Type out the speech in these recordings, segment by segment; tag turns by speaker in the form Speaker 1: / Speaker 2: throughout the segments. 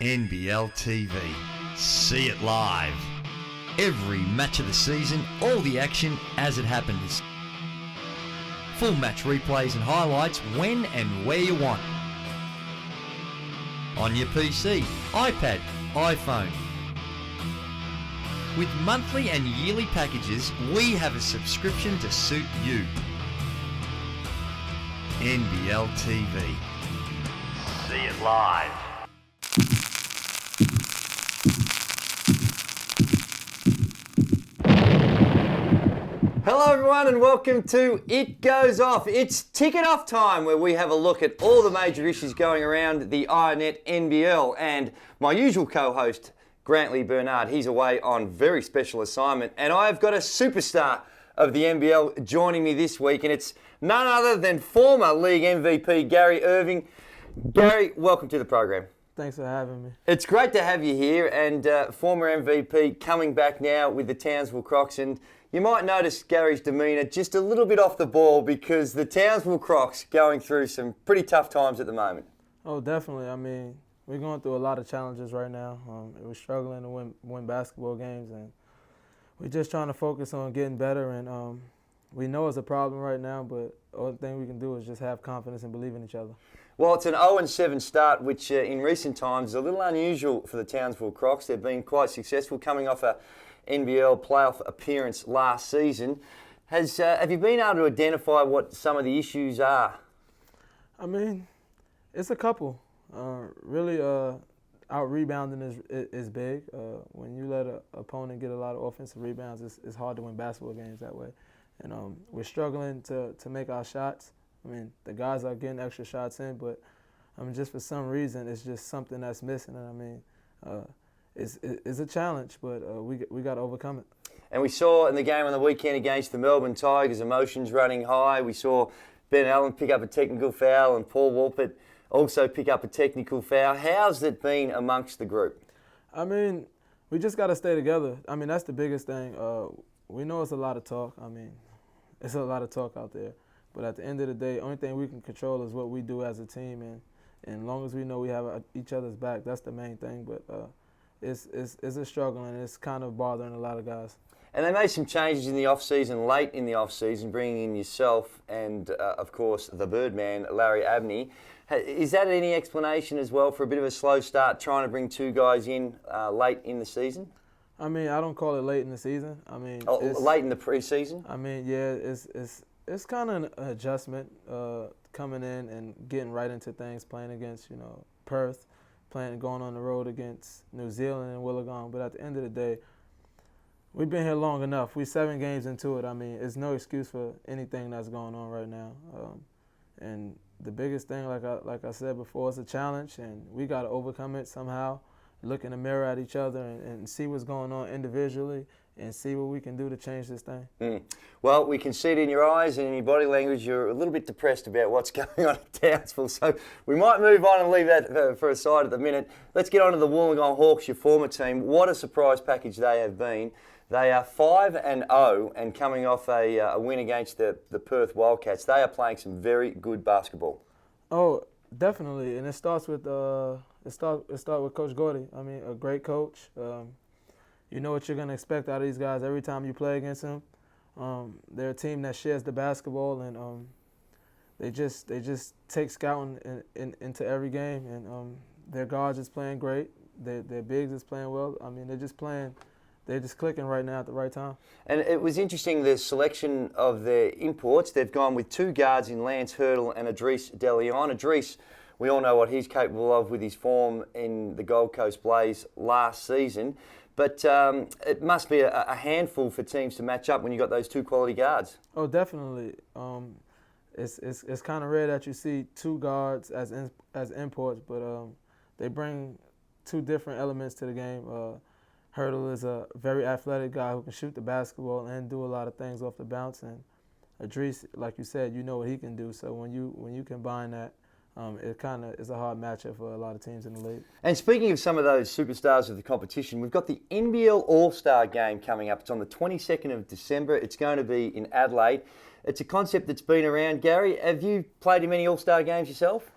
Speaker 1: NBL TV. See it live. Every match of the season, all the action as it happens. Full match replays and highlights when and where you want. On your PC, iPad, iPhone. With monthly and yearly packages, we have a subscription to suit you. NBL TV. See it live.
Speaker 2: Hello everyone and welcome to It Goes Off. It's ticket off time where we have a look at all the major issues going around the INET NBL, and my usual co-host Grantley Bernard, he's away on very special assignment, and I've got a superstar of the NBL joining me this week, and it's none other than former league MVP Gary Ervin. Gary, welcome to the program.
Speaker 3: Thanks for having me.
Speaker 2: It's great to have you here, and former MVP coming back now with the Townsville Crocs, and you might notice Gary's demeanour just a little bit off the ball because the Townsville Crocs going through some pretty tough times at the moment.
Speaker 3: Oh, definitely. I mean, we're going through a lot of challenges right now. We're struggling to win basketball games, and we're just trying to focus on getting better. And we know it's a problem right now, but the only thing we can do is just have confidence and believe in each other.
Speaker 2: Well, it's an 0-7 start, which in recent times is a little unusual for the Townsville Crocs. They've been quite successful coming off a NBL playoff appearance last season. Have you been able to identify what some of the issues are?
Speaker 3: I mean, it's a couple. Really, out rebounding is big. When you let an opponent get a lot of offensive rebounds, it's hard to win basketball games that way. And we're struggling to make our shots. I mean, the guys are getting extra shots in, but just for some reason, it's just something that's missing. And I mean, it's a challenge, but we got to overcome it.
Speaker 2: And we saw in the game on the weekend against the Melbourne Tigers, emotions running high. We saw Ben Allen pick up a technical foul and Paul Wolpert also pick up a technical foul. How's it been amongst the group?
Speaker 3: I mean, we just got to stay together. I mean, that's the biggest thing. We know it's a lot of talk. I mean, it's a lot of talk out there. But at the end of the day, the only thing we can control is what we do as a team. And as long as we know we have each other's back, that's the main thing. But it's a struggle, and it's kind of bothering a lot of guys.
Speaker 2: And they made some changes in the off-season, late in the off-season, bringing in yourself and, of course, the Birdman, Larry Abney. Is that any explanation as well for a bit of a slow start, trying to bring two guys in late in the season?
Speaker 3: I mean, I don't call it late in the season. I mean,
Speaker 2: late in the pre-season?
Speaker 3: I mean, yeah, it's kind of an adjustment coming in and getting right into things, playing against, Perth, going on the road against New Zealand and Wollongong. But at the end of the day, we've been here long enough. We're 7 games into it. I mean, it's no excuse for anything that's going on right now. And the biggest thing, like I said before, is a challenge, and we got to overcome it somehow. Look in the mirror at each other and see what's going on individually and see what we can do to change this thing.
Speaker 2: Well, we can see it in your eyes and in your body language. You're a little bit depressed about what's going on at Townsville, so we might move on and leave that for a side at the minute. Let's get on to the Wollongong Hawks, your former team. What a surprise package they have been. They are 5-0 and coming off a win against the Perth Wildcats. They are playing some very good basketball.
Speaker 3: Oh, definitely, and it starts with Coach Gordy. I mean, a great coach. You know what you're going to expect out of these guys every time you play against them. They're a team that shares the basketball, and they just take scouting into every game. And their guards is playing great. Their bigs is playing well. I mean, they're just clicking right now at the right time. And
Speaker 2: it was interesting, the selection of their imports. They've gone with 2 guards in Lance Hurdle and Idris DeLeon. Idris, we all know what he's capable of with his form in the Gold Coast Blaze last season. But it must be a handful for teams to match up when you've got those 2 quality guards.
Speaker 3: Oh, definitely. It's kind of rare that you see 2 guards as imports, but they bring 2 different elements to the game. Hurdle is a very athletic guy who can shoot the basketball and do a lot of things off the bounce. And Idris, like you said, you know what he can do. So when you combine that, it kind of is a hard matchup for a lot of teams in the league.
Speaker 2: And speaking of some of those superstars of the competition, we've got the NBL All-Star game coming up. It's on the 22nd of December. It's going to be in Adelaide. It's a concept that's been around. Gary, have you played in many All-Star games yourself?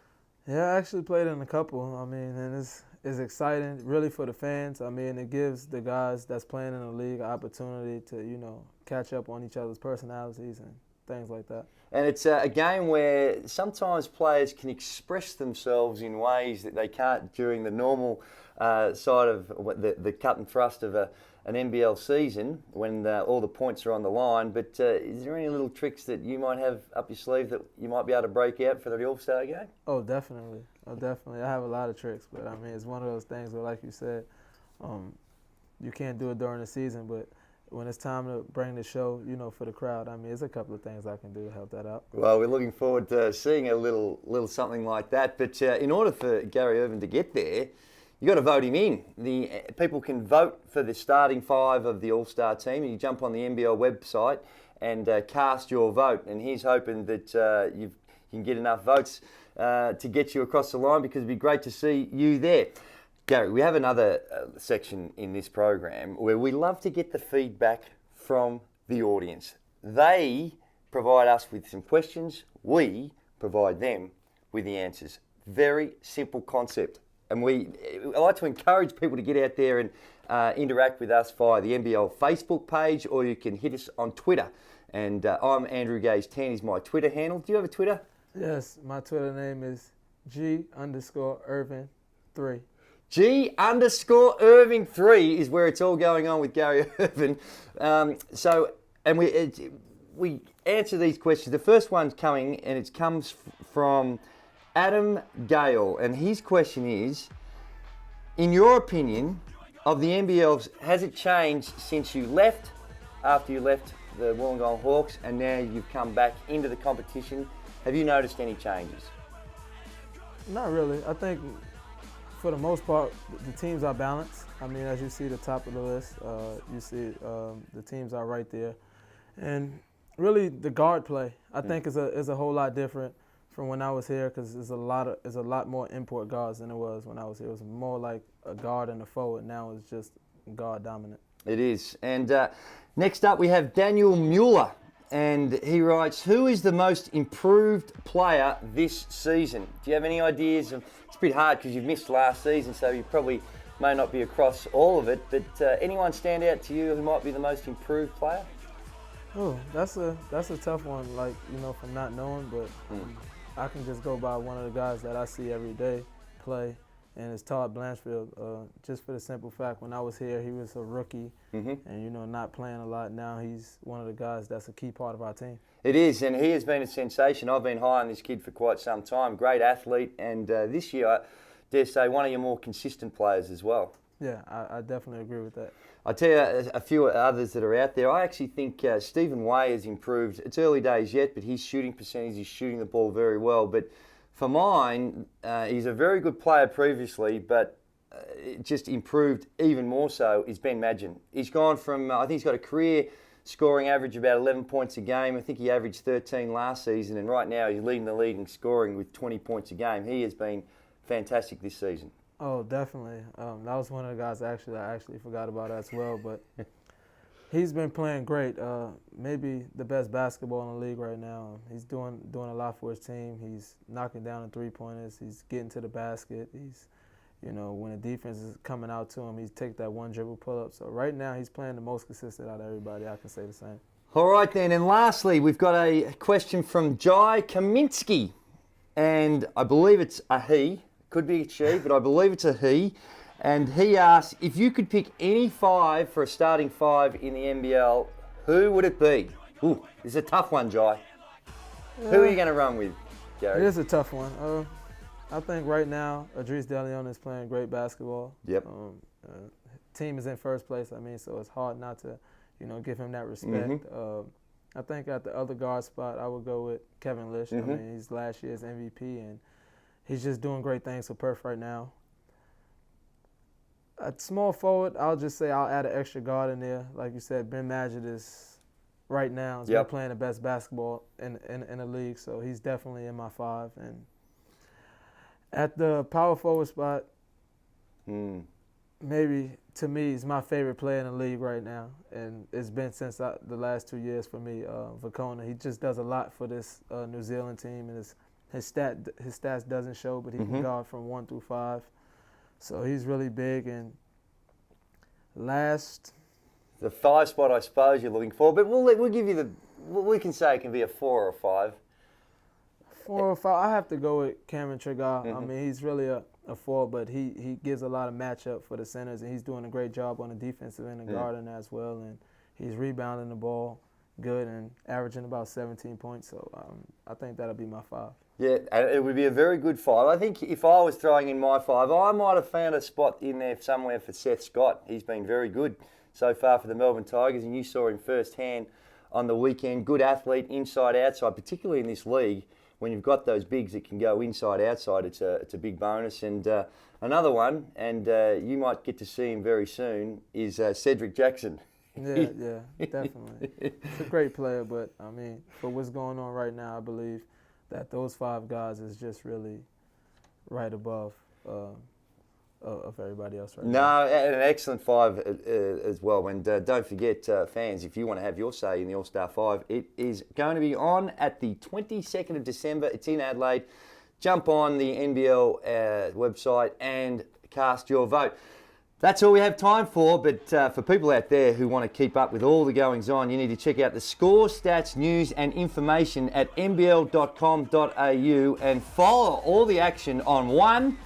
Speaker 3: Yeah, I actually played in a couple. I mean, and is exciting, really, for the fans. I mean, it gives the guys that's playing in the league an opportunity to, catch up on each other's personalities and things like that.
Speaker 2: And it's a game where sometimes players can express themselves in ways that they can't during the normal side of the cut and thrust of an NBL season when all the points are on the line. But is there any little tricks that you might have up your sleeve that you might be able to break out for the All-Star game?
Speaker 3: Oh, definitely. I have a lot of tricks, but I mean, it's one of those things where, like you said, you can't do it during the season, but when it's time to bring the show, for the crowd, I mean, there's a couple of things I can do to help that out.
Speaker 2: Well, we're looking forward to seeing a little something like that. But in order for Gary Ervin to get there, you got to vote him in. The people can vote for the starting 5 of the All-Star team, and you jump on the NBL website and cast your vote. And he's hoping that you can get enough votes to get you across the line, because it'd be great to see you there. Gary, we have another section in this program where we love to get the feedback from the audience. They provide us with some questions. We provide them with the answers. Very simple concept. And I like to encourage people to get out there and interact with us via the NBL Facebook page, or you can hit us on Twitter. And I'm Andrew Gaze 10 is my Twitter handle. Do you have a Twitter?
Speaker 3: Yes, my Twitter name is G_Ervin3.
Speaker 2: G_Ervin3 is where it's all going on with Gary Ervin. And we answer these questions. The first one's coming, and it comes from Adam Gale, and his question is, in your opinion, of the NBL, has it changed since you left, after you left the Wollongong Hawks, and now you've come back into the competition? Have you noticed any changes?
Speaker 3: Not really. I think for the most part, the teams are balanced. I mean, as you see the top of the list, you see the teams are right there. And really, the guard play, I think, is a whole lot different from when I was here, because there's a lot more import guards than it was when I was here. It was more like a guard and a forward. Now it's just guard dominant.
Speaker 2: It is. And next up, we have Daniel Mueller. And he writes, who is the most improved player this season? Do you have any ideas? It's a bit hard because you've missed last season, so you probably may not be across all of it. But anyone stand out to you who might be the most improved player?
Speaker 3: Oh, that's a tough one, from not knowing. But I can just go by one of the guys that I see every day play, and it's Todd Blanchfield. Just for the simple fact, when I was here, he was a rookie, and not playing a lot. Now he's one of the guys that's a key part of our team.
Speaker 2: It is, and he has been a sensation. I've been high on this kid for quite some time. Great athlete, and this year, I dare say, one of your more consistent players as well.
Speaker 3: Yeah, I definitely agree with that.
Speaker 2: I'll tell you a few others that are out there. I actually think Stephen Way has improved. It's early days yet, but his shooting percentage, he's shooting the ball very well. But for mine, he's a very good player previously, but just improved even more so is Ben Madgen. He's gone from, I think he's got a career scoring average of about 11 points a game. I think he averaged 13 last season, and right now he's leading the league in scoring with 20 points a game. He has been fantastic this season.
Speaker 3: Oh, definitely. That was one of the guys I actually forgot about as well, but he's been playing great. Maybe the best basketball in the league right now. He's doing a lot for his team. He's knocking down the three-pointers. He's getting to the basket. He's, when the defense is coming out to him, he's take that one dribble pull-up. So right now he's playing the most consistent out of everybody. I can say the same.
Speaker 2: All right then, and lastly, we've got a question from Jai Kaminsky, and I believe it's a he. Could be a she, but I believe it's a he. And he asks, if you could pick any 5 for a starting 5 in the NBL, who would it be? Ooh, this is a tough one, Jai. Who are you going to run with, Gary?
Speaker 3: It is a tough one. I think right now, Idris DeLeon is playing great basketball.
Speaker 2: Yep.
Speaker 3: Team is in first place, so it's hard not to, give him that respect. I think at the other guard spot, I would go with Kevin Lish. He's last year's MVP, and he's just doing great things for Perth right now. At small forward, I'll just say I'll add an extra guard in there. Like you said, Ben Madgen is right now been playing the best basketball in the league, so he's definitely in my 5. And at the power forward spot, maybe to me, he's my favorite player in the league right now, and it's been since the last 2 years for me. Vakona, he just does a lot for this New Zealand team, and his stats doesn't show, but he can guard from 1 through 5. So he's really big. And last,
Speaker 2: The 5 spot, I suppose, you're looking for, but we'll give you we can say it can be a 4 or a 5.
Speaker 3: 4 or 5, I have to go with Cameron Trigar. I mean, he's really a 4, but he gives a lot of matchup for the centers, and he's doing a great job on the defensive end and guarding as well. And he's rebounding the ball good and averaging about 17 points. So I think that'll be my 5.
Speaker 2: Yeah, and it would be a very good 5. I think if I was throwing in my 5, I might have found a spot in there somewhere for Seth Scott. He's been very good so far for the Melbourne Tigers, and you saw him firsthand on the weekend. Good athlete, inside, outside, particularly in this league. When you've got those bigs that can go inside, outside, it's a big bonus. And another one, and you might get to see him very soon, is Cedric Jackson.
Speaker 3: Yeah, definitely. He's a great player, but, I mean, for what's going on right now, I believe that those 5 guys is just really right above of everybody else right now.
Speaker 2: No, an excellent 5 as well. And don't forget, fans, if you want to have your say in the All-Star 5, it is going to be on at the 22nd of December. It's in Adelaide. Jump on the NBL website and cast your vote. That's all we have time for, but for people out there who want to keep up with all the goings-on, you need to check out the score, stats, news and information at nbl.com.au and follow all the action on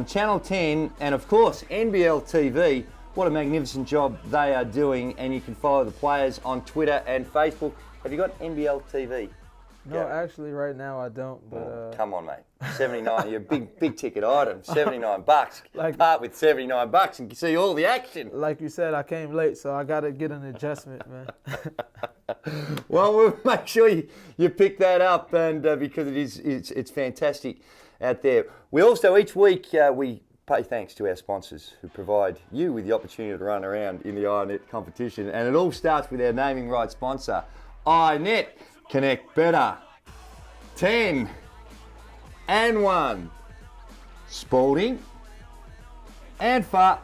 Speaker 2: Channel 10, and of course NBL TV. What a magnificent job they are doing, and you can follow the players on Twitter and Facebook. Have you got NBL TV?
Speaker 3: No, actually, right now I don't. But
Speaker 2: come on, mate. 79. You're a big ticket item. $79. Part with $79 and see all the action.
Speaker 3: Like you said, I came late, so I got to get an adjustment, man.
Speaker 2: Well, we'll make sure you pick that up, and because it's fantastic out there. We also each week we pay thanks to our sponsors who provide you with the opportunity to run around in the iNet competition, and it all starts with our naming rights sponsor, iNet. Connect better. 10 and 1. Spalding and FA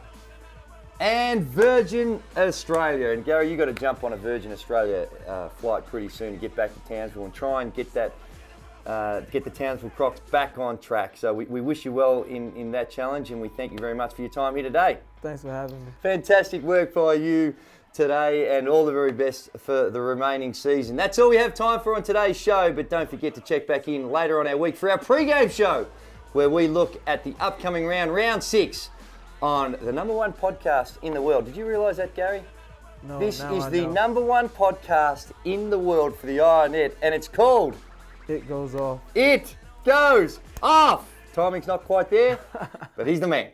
Speaker 2: and Virgin Australia. And Gary, you got to jump on a Virgin Australia flight pretty soon to get back to Townsville and try and get that get the Townsville Crocs back on track. So we wish you well in that challenge, and we thank you very much for your time here today.
Speaker 3: Thanks for having me.
Speaker 2: Fantastic work by you today, and all the very best for the remaining season. That's all we have time for on today's show, but don't forget to check back in later on our week for our pre-game show, where we look at the upcoming round 6, on the #1 podcast in the world. Did you realise that, Gary?
Speaker 3: No,
Speaker 2: this is the
Speaker 3: know.
Speaker 2: #1 podcast in the world for the iNet, and it's called
Speaker 3: It Goes Off.
Speaker 2: It Goes Off. Timing's not quite there, but he's the man.